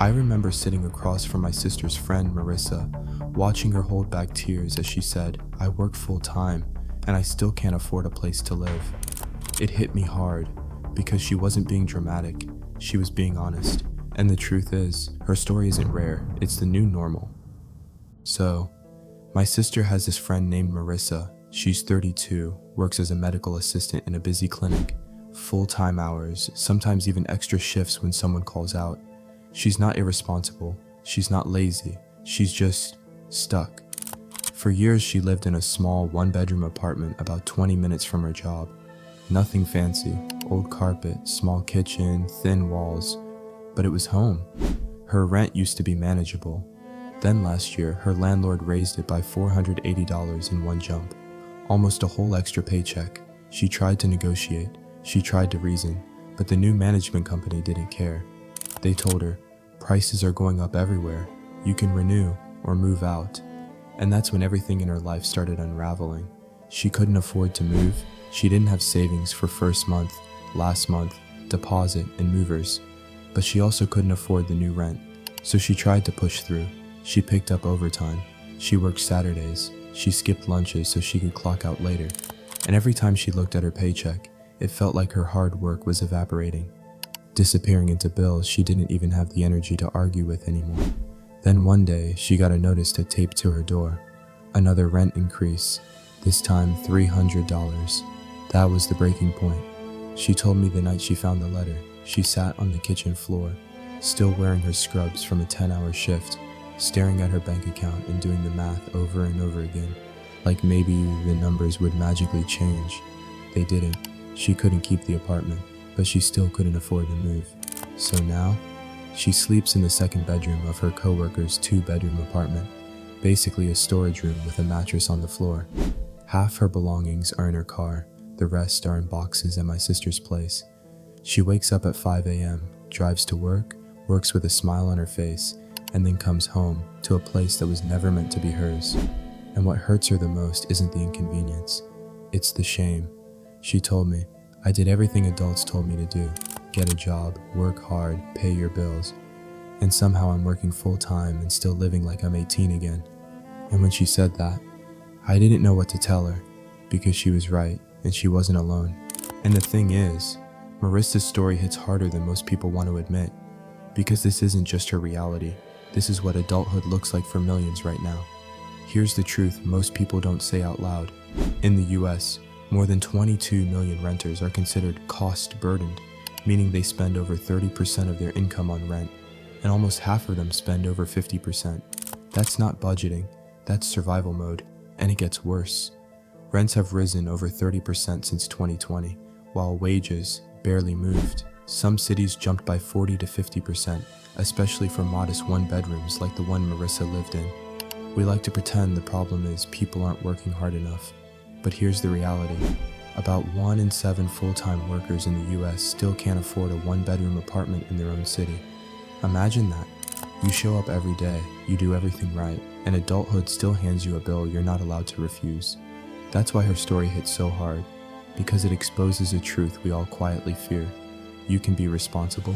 I remember sitting across from my sister's friend, Marissa, watching her hold back tears as she said, "I work full time, and I still can't afford a place to live." It hit me hard, because she wasn't being dramatic, she was being honest. And the truth is, her story isn't rare, it's the new normal. So, my sister has this friend named Marissa. She's 32, works as a medical assistant in a busy clinic, full-time hours, sometimes even extra shifts when someone calls out. She's not irresponsible, she's not lazy, she's just stuck. For years she lived in a small one-bedroom apartment about 20 minutes from her job. Nothing fancy, old carpet, small kitchen, thin walls, but it was home. Her rent used to be manageable. Then last year, her landlord raised it by $480 in one jump, almost a whole extra paycheck. She tried to negotiate, she tried to reason, but the new management company didn't care. They told her, "Prices are going up everywhere. You can renew or move out." And that's when everything in her life started unraveling. She couldn't afford to move. She didn't have savings for first month, last month, deposit, and movers. But she also couldn't afford the new rent. So she tried to push through. She picked up overtime. She worked Saturdays. She skipped lunches so she could clock out later. And every time she looked at her paycheck, it felt like her hard work was evaporating, disappearing into bills she didn't even have the energy to argue with anymore. Then one day, she got a notice to tape to her door. Another rent increase, this time $300. That was the breaking point. She told me the night she found the letter, she sat on the kitchen floor, still wearing her scrubs from a 10-hour shift, staring at her bank account and doing the math over and over again, like maybe the numbers would magically change. They didn't. She couldn't keep the apartment, but she still couldn't afford to move. So now, she sleeps in the second bedroom of her coworker's 2-bedroom apartment, basically a storage room with a mattress on the floor. Half her belongings are in her car, the rest are in boxes at my sister's place. She wakes up at 5 a.m., drives to work, works with a smile on her face, and then comes home to a place that was never meant to be hers. And what hurts her the most isn't the inconvenience, it's the shame. She told me, "I did everything adults told me to do. Get a job, work hard, pay your bills. And somehow I'm working full time and still living like I'm 18 again." And when she said that, I didn't know what to tell her, because she was right and she wasn't alone. And the thing is, Marissa's story hits harder than most people want to admit, because this isn't just her reality. This is what adulthood looks like for millions right now. Here's the truth most people don't say out loud. In the US, more than 22 million renters are considered cost-burdened, meaning they spend over 30% of their income on rent, and almost half of them spend over 50%. That's not budgeting, that's survival mode, and it gets worse. Rents have risen over 30% since 2020, while wages barely moved. Some cities jumped by 40 to 50%, especially for modest one-bedrooms like the one Marissa lived in. We like to pretend the problem is people aren't working hard enough, but here's the reality. About 1 in 7 full-time workers in the US still can't afford a one-bedroom apartment in their own city. Imagine that. You show up every day, you do everything right, and adulthood still hands you a bill you're not allowed to refuse. That's why her story hits so hard, because it exposes a truth we all quietly fear. You can be responsible,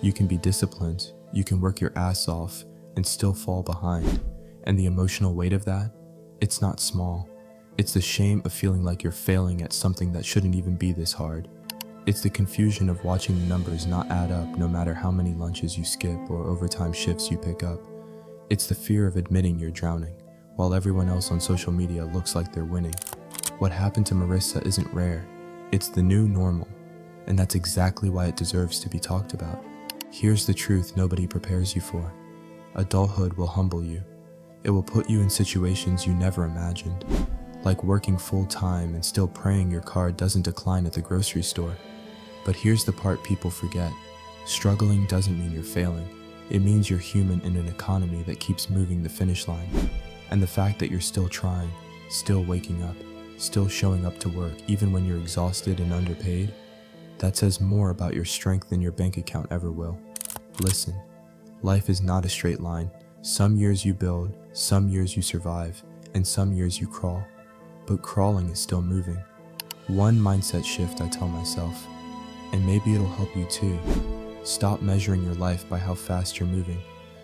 you can be disciplined, you can work your ass off, and still fall behind. And the emotional weight of that, it's not small. It's the shame of feeling like you're failing at something that shouldn't even be this hard. It's the confusion of watching the numbers not add up no matter how many lunches you skip or overtime shifts you pick up. It's the fear of admitting you're drowning, while everyone else on social media looks like they're winning. What happened to Marissa isn't rare, it's the new normal, and that's exactly why it deserves to be talked about. Here's the truth nobody prepares you for. Adulthood will humble you. It will put you in situations you never imagined, like working full-time and still praying your card doesn't decline at the grocery store. But here's the part people forget. Struggling doesn't mean you're failing. It means you're human in an economy that keeps moving the finish line. And the fact that you're still trying, still waking up, still showing up to work even when you're exhausted and underpaid, that says more about your strength than your bank account ever will. Listen, life is not a straight line. Some years you build, some years you survive, and some years you crawl. But crawling is still moving. One mindset shift, I tell myself, and maybe it'll help you too. Stop measuring your life by how fast you're moving.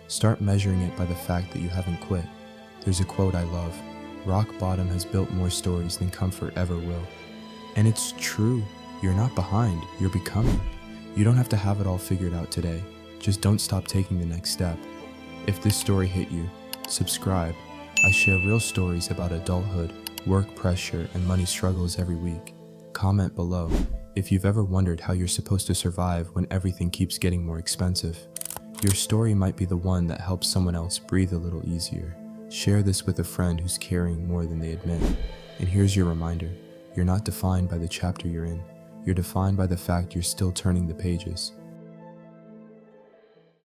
Start measuring it by the fact that you haven't quit. There's a quote I love: "Rock bottom has built more stories than comfort ever will." And it's true. You're not behind, you're becoming. You don't have to have it all figured out today. Just don't stop taking the next step. If this story hit you, subscribe. I share real stories about adulthood, work pressure, and money struggles every week. Comment below if you've ever wondered how you're supposed to survive when everything keeps getting more expensive. Your story might be the one that helps someone else breathe a little easier. Share this with a friend who's carrying more than they admit. And here's your reminder: you're not defined by the chapter you're in. You're defined by the fact you're still turning the pages.